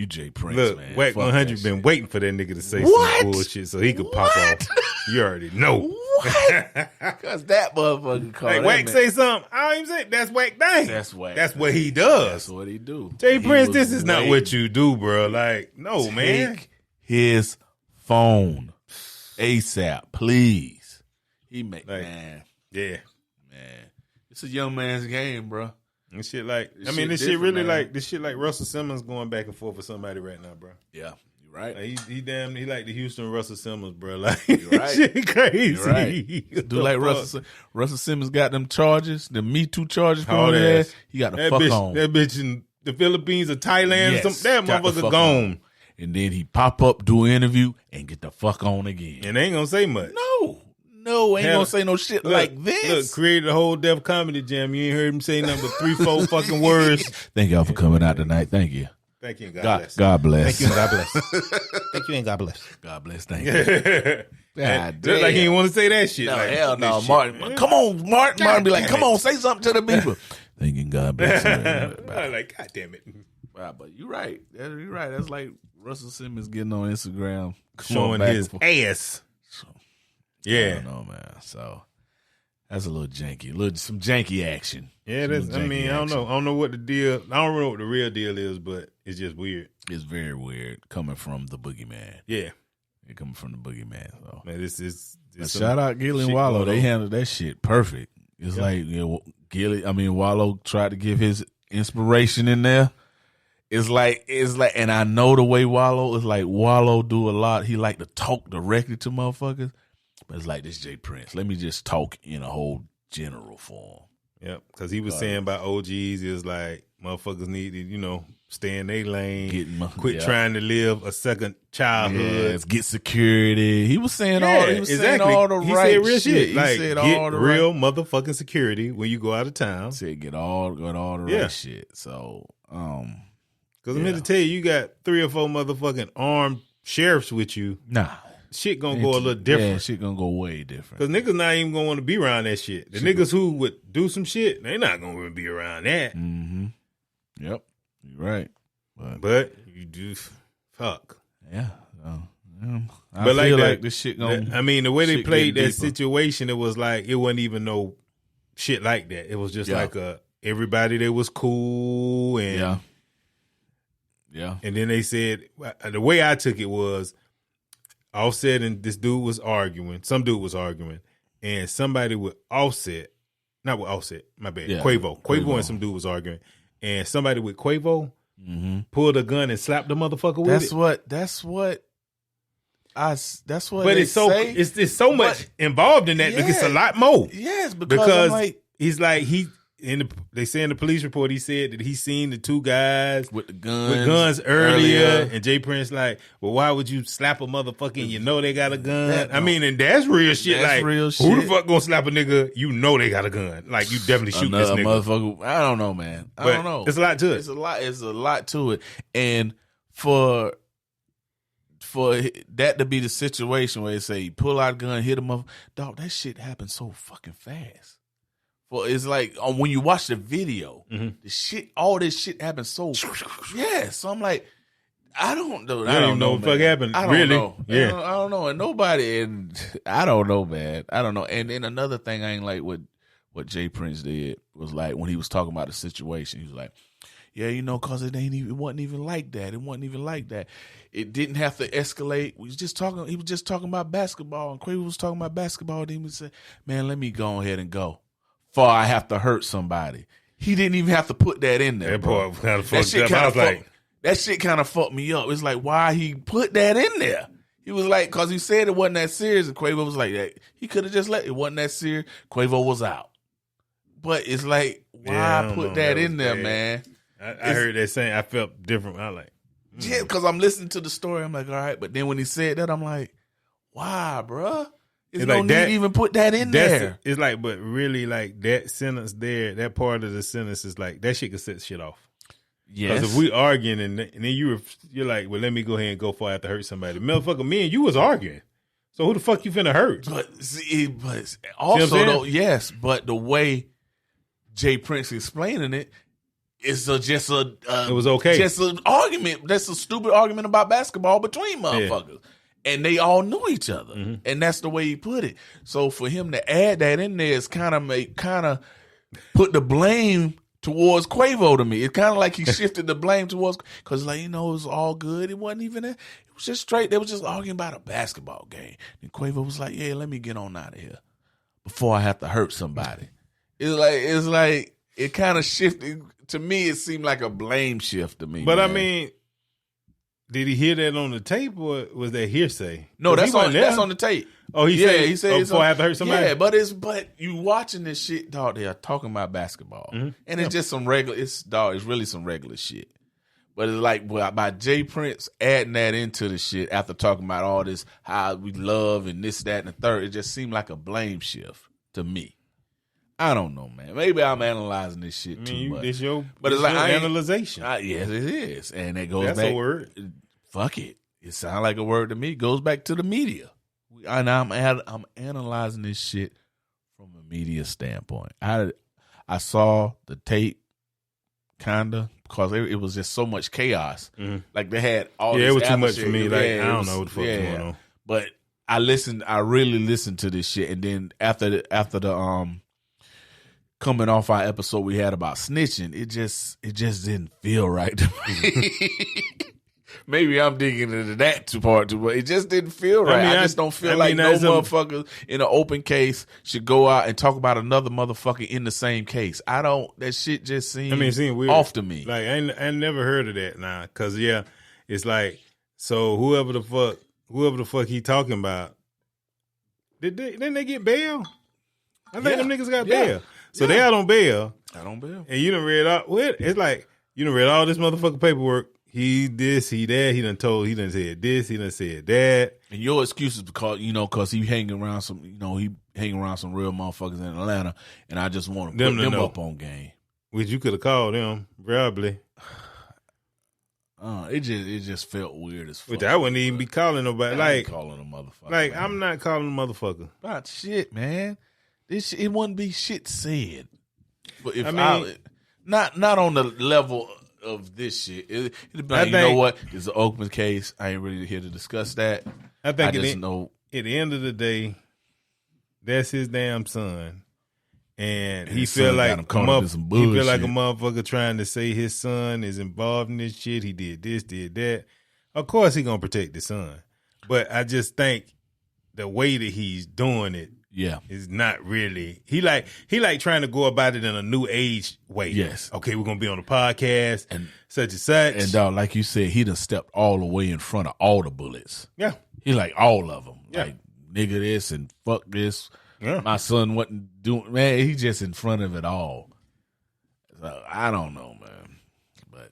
Jay Prince, look, man. Wack 100 been waiting for that nigga to say some bullshit so he could pop off. You already know. What? Because that motherfucker called like Wack say something. I don't even say that's Wack thing. That's Wack. That's what he does. That's what he do. Jay Prince, this is not what you do, bro. Like, no, man. Take his phone ASAP, please. Man. Yeah. Man. It's a young man's game, bro. And shit like, this shit really like Russell Simmons going back and forth with somebody right now, bro. Yeah. Right. Like he like the Houston Russell Simmons, bro. Like, you're right. Shit crazy. You're right. Do like Russell Simmons got them charges, the Me Too charges for his ass. He got the fuck on. That bitch in the Philippines or Thailand, that motherfucker gone. And then he pop up, do an interview, and get the fuck on again. And they ain't gonna say much. No, ain't gonna say no shit like this. Look, created a whole Def Comedy Jam. You ain't heard him say nothing but 3-4 fucking words. Thank y'all for coming out tonight. Thank you. Thank you and God bless. God bless. Thank you and God bless. Thank you and God bless. God bless. Thank you. God damn. Like he didn't want to say that shit. No, like, hell no. Martin, come on, Martin. Martin be like, come on, say something to the people. Thank you and God bless. Like, God damn it. Wow, but you're right. You're right. That's like Russell Simmons getting on Instagram. Showing his ass. Yeah. I don't know, man. So that's a little janky. Some janky action. Yeah, I don't know. I don't know what the deal. I don't know what the real deal is, but it's just weird. It's very weird coming from the boogeyman. Yeah. It coming from the boogeyman. So man, this is shout out Gilly and Wallow. They handled that shit perfect. It's like Wallow tried to give his inspiration in there. It's like, and I know the way Wallow is like. Wallow do a lot. He like to talk directly to motherfuckers, but it's like this Jay Prince. Let me just talk in a whole general form. Yep, because he was saying about OGs is like motherfuckers need to, stay in their lane, quit trying to live a second childhood. Yes, get security. He was saying saying all the right said real shit. Like, he said get all the real motherfucking security when you go out of town. He said get all the right shit. So, because I'm here to tell you got 3 or 4 motherfucking armed sheriffs with you. Nah. Shit gonna go a little different. Yeah, shit gonna go way different. Because niggas not even gonna want to be around that shit. The niggas who would do some shit, they not gonna be around that. Mm-hmm. Yep. You're right. But you do fuck. Yeah. I feel like this shit gonna... the way they played that situation, it was like, it wasn't even no shit like that. It was just like everybody that was cool and... Yeah. And then they said, the way I took it was, Offset and this dude was arguing. Some dude was arguing. And somebody with Offset, not with Offset, my bad, Quavo and some dude was arguing. And somebody with Quavo pulled a gun and slapped the motherfucker with it. That's what But it's so much involved in that because it's a lot more. Yes, because he's like, they say in the police report, he said that he seen the two guys with the guns earlier. And Jay Prince like, well, why would you slap a motherfucker? You know they got a gun. And that's real shit. That's like, real shit. Who the fuck gonna slap a nigga? You know they got a gun. Like, you definitely shoot this nigga. Motherfucker. I don't know, man. I don't know. It's a lot to it. It's a lot to it. And for that to be the situation where they say pull out a gun, hit him up, dog, that shit happens so fucking fast. Well, it's like when you watch the video, all this shit happens so yeah. So I'm like, I don't know. I don't know what the fuck happened. I don't really? know. Yeah, I don't know. And nobody, and I don't know, man. I don't know. And then another thing I ain't like what Jay Prince did was like when he was talking about the situation, he was like, yeah, cause it wasn't even like that. It wasn't even like that. It didn't have to escalate. He was just talking about basketball, and Quavo was talking about basketball. And he would say, man, let me go ahead and go. Before I have to hurt somebody. He didn't even have to put that in there. That part kind of fucked up. That shit kind of fucked me up. It's like, why he put that in there? He was like, because he said it wasn't that serious, and Quavo was like, that. He could have just let it wasn't that serious. Quavo was out. But it's like, why put that in there, man? I heard that saying. I felt different. I like, yeah, because I'm listening to the story. I'm like, all right. But then when he said that, I'm like, why, bruh? There's no need to even put that in there. It's like, but really, like, that sentence there, that part of the sentence is like, that shit can set shit off. Yes. Because if we arguing and then you're like, well, let me go ahead and go before I have to hurt somebody. Motherfucker, me and you was arguing. So who the fuck you finna hurt? But also, though, yes, but the way Jay Prince explaining it, it's just a it was okay. Just an argument. That's a stupid argument about basketball between motherfuckers. Yeah. And they all knew each other. Mm-hmm. And that's the way he put it. So for him to add that in there is kind of put the blame towards Quavo to me. It's kind of like he shifted the blame towards, because like, it was all good. It wasn't even that. It was just straight. They were just arguing about a basketball game. And Quavo was like, yeah, let me get on out of here before I have to hurt somebody. It's like it kind of shifted. To me, it seemed like a blame shift to me. But man. I mean, did he hear that on the tape or was that hearsay? No, that's on the tape. Oh, he said before I have to hurt somebody? Yeah, but you watching this shit, dog, they're talking about basketball. Mm-hmm. And it's just some regular, it's really some regular shit. But it's like, by Jay Prince adding that into the shit after talking about all this, how we love and this, that, and the third, it just seemed like a blame shift to me. I don't know, man. Maybe I'm analyzing this shit too much. But it's like analyzation. Yes, it is. And it goes back. That's a word. Fuck it. It sounds like a word to me. It goes back to the media. And I'm analyzing this shit from a media standpoint. I saw the tape, kinda, because it was just so much chaos. Mm-hmm. Like they had all. Yeah, this it was too much shit. for me. Like I don't know what the fuck's going on. But I really listened to this shit, and then after the coming off our episode we had about snitching, it just didn't feel right to me. Maybe I'm digging into that part too, but it just didn't feel right. I just don't feel like no motherfucker in an open case should go out and talk about another motherfucker in the same case. That shit just seems weird. Off to me. Like I never heard of that now, cause it's like, so whoever the fuck he talking about, didn't they get bail? I think them niggas got bail. So they out on bail. Out on bail. And you done read it's like you done read all this motherfucking paperwork. He this, he that, he done said this, he done said that. And your excuse is because he hanging around some real motherfuckers in Atlanta, and I just want to put them up on game. Which you could have called them, probably. It just felt weird as fuck. Which I wouldn't even be calling nobody. I ain't calling a motherfucker. Like, man. I'm not calling a motherfucker. Not shit, man. It wouldn't be shit said. But if not on the level of this shit. It'd be like, you know what? It's an open case. I ain't really here to discuss that. I think at the end of the day, that's his damn son. And he feel like a motherfucker trying to say his son is involved in this shit. He did this, did that. Of course he gonna protect his son. But I just think the way that he's doing it is not really. He like trying to go about it in a new age way. Yes. Okay, we're gonna be on the podcast and such and such. And dog, like you said, he done stepped all the way in front of all the bullets. Yeah. He like all of them. Yeah. Like nigga this and fuck this. Yeah. My son wasn't doing, man, he just in front of it all. So, I don't know, man. But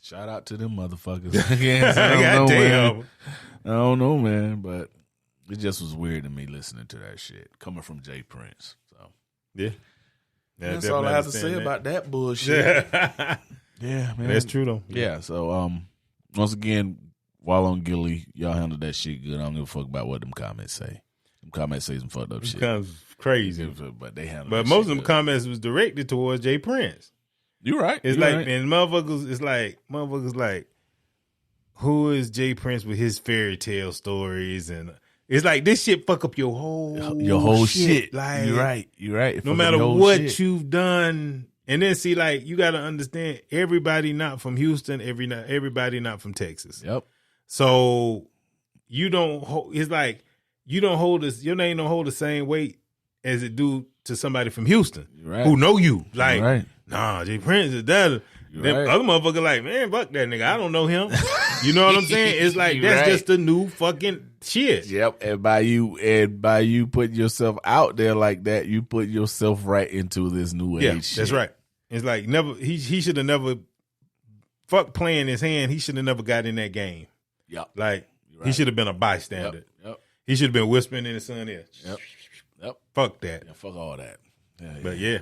shout out to them motherfuckers. I don't know, man. But it just was weird to me listening to that shit coming from Jay Prince. So yeah. That's all I have to say about that bullshit. Yeah, man. That's true though. Yeah. So once again, while on Gilly, y'all handled that shit good. I don't give a fuck about what them comments say. Them comments say some fucked up shit. Comments crazy, but they handled. But most of them comments was directed towards Jay Prince. You're right. It's You're like right. and motherfuckers like, who is Jay Prince with his fairy tale stories and. It's like this shit fuck up your whole shit. Like you're right. No matter what you've done, and then see, like you got to understand, everybody not from Houston, everybody not from Texas. Yep. So you don't. It's like you don't hold this. Your name don't hold the same weight as it do to somebody from Houston who know you. Like, nah, Jay Prince is that. Them other motherfucker like, man, fuck that nigga. I don't know him. You know what I'm saying? It's like that's just the new fucking shit. Yep. And by you putting yourself out there like that, you put yourself right into this new age shit. That's right. It's like never he should have never fuck playing his hand. He should have never got in that game. Yep. Like he should have been a bystander. Yep. He should have been whispering in his son's ear. Yep. Fuck that. Yeah, fuck all that. But yeah,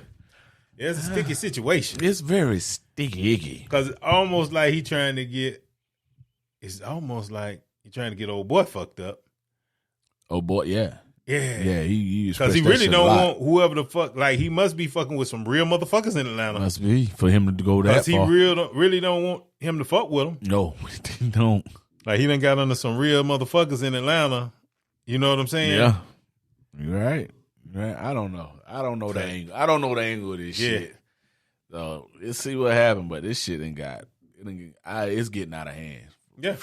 it's a sticky situation. It's very sticky. Because it's almost like he trying to get. It's almost like he trying to get old boy fucked up. Oh boy, yeah. He because he really don't want whoever the fuck. Like he must be fucking with some real motherfuckers in Atlanta. Must be for him to go that far. Because he really don't want him to fuck with him. No, he don't. Like he done got under some real motherfuckers in Atlanta. You know what I'm saying? Yeah, you're right. I don't know. I don't know the angle. I don't know the angle of this shit. So let's see what happened. But this shit it's getting out of hand. Yeah,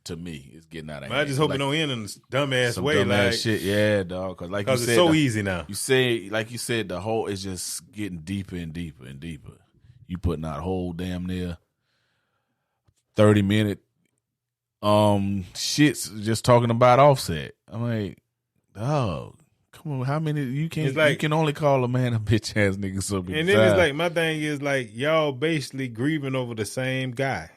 to me, it's getting out of hand. I just hope it don't end in this dumbass way. Dumbass shit, yeah, dog. Because it's so easy now. You say, like you said, the hole is just getting deeper and deeper and deeper. You putting out whole damn near 30-minute shits just talking about Offset. I'm like, dog, come on, how many you can only call a man a bitch ass nigga so many times. And then it's like my thing is like y'all basically grieving over the same guy.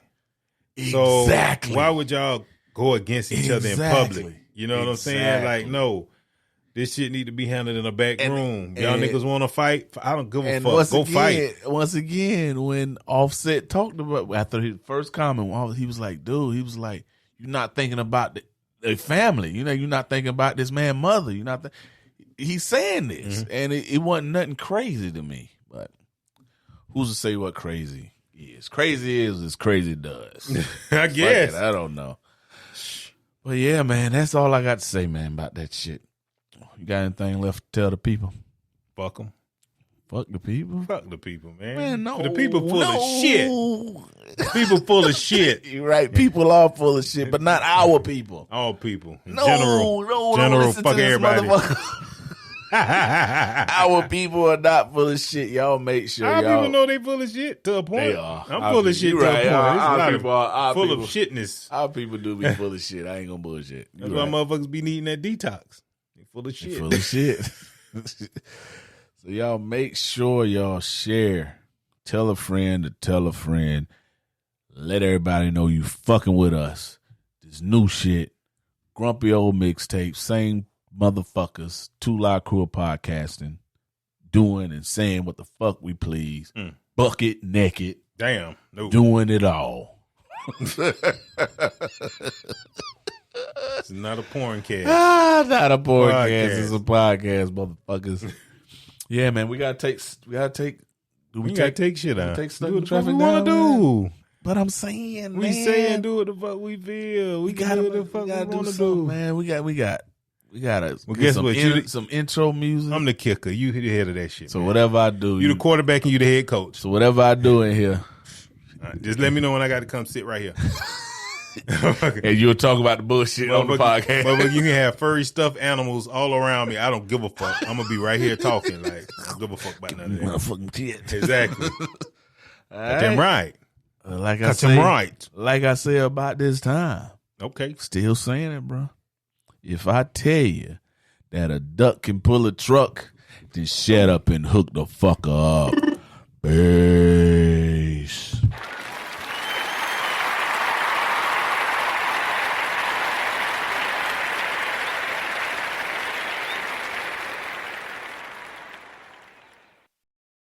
Exactly. So why would y'all go against each other in public? You know what I'm saying? Like, no, this shit need to be handled in a back room. Y'all niggas want to fight? I don't give a fuck. Go fight. Once again, when Offset talked about after his first comment, he was like, dude, you're not thinking about the family. You know, you're not thinking about this man's mother. You're not. He's saying this, and it wasn't nothing crazy to me. But who's to say what crazy is? Crazy is as crazy does. I guess. I don't know. But yeah, man, that's all I got to say, man, about that shit. You got anything left to tell the people? Fuck them. Fuck the people? Fuck the people, man. Man, no. The people full of shit. People full of shit. You're right. People are full of shit, but not our people. All people. In general, general, fuck everybody. Our people are not full of shit. Y'all make sure our y'all. People know they full of shit to a point. They are. I'm full of shit to a point. Our people are full of shitness. Our people do be full of shit. I ain't gonna bullshit. That's why motherfuckers be needing that detox. They full of shit. Full of shit. So y'all make sure y'all share. Tell a friend to tell a friend. Let everybody know you fucking with us. This new shit. Grumpy old mixtape. Same motherfuckers. 2 Live Crew of podcasting. Doing and saying what the fuck we please. Bucket naked. Damn. No. Doing it all. It's not a porn cast. Not a porn cast. It's a podcast, motherfuckers. Yeah, man, we gotta take. We gotta take shit out. Take stuff do what traffic we want to do. But I'm saying, we saying do what the fuck we feel. We gotta do what the fuck we want to do, man. We gotta. Well, guess what? Some intro music. I'm the kicker. You the head of that shit. So man. whatever I do, you the quarterback and you the head coach. So whatever I do in here, right, just let me know when I got to come sit right here. And you'll talk about the bullshit on the podcast. But you can have furry stuffed animals all around me. I don't give a fuck. I'm gonna be right here talking. Like I don't give a fuck about none of that. Motherfucking shit. Exactly. Damn right. Like I say about this time. Okay. Still saying it, bro. If I tell you that a duck can pull a truck, then shut up and hook the fucker up. Peace.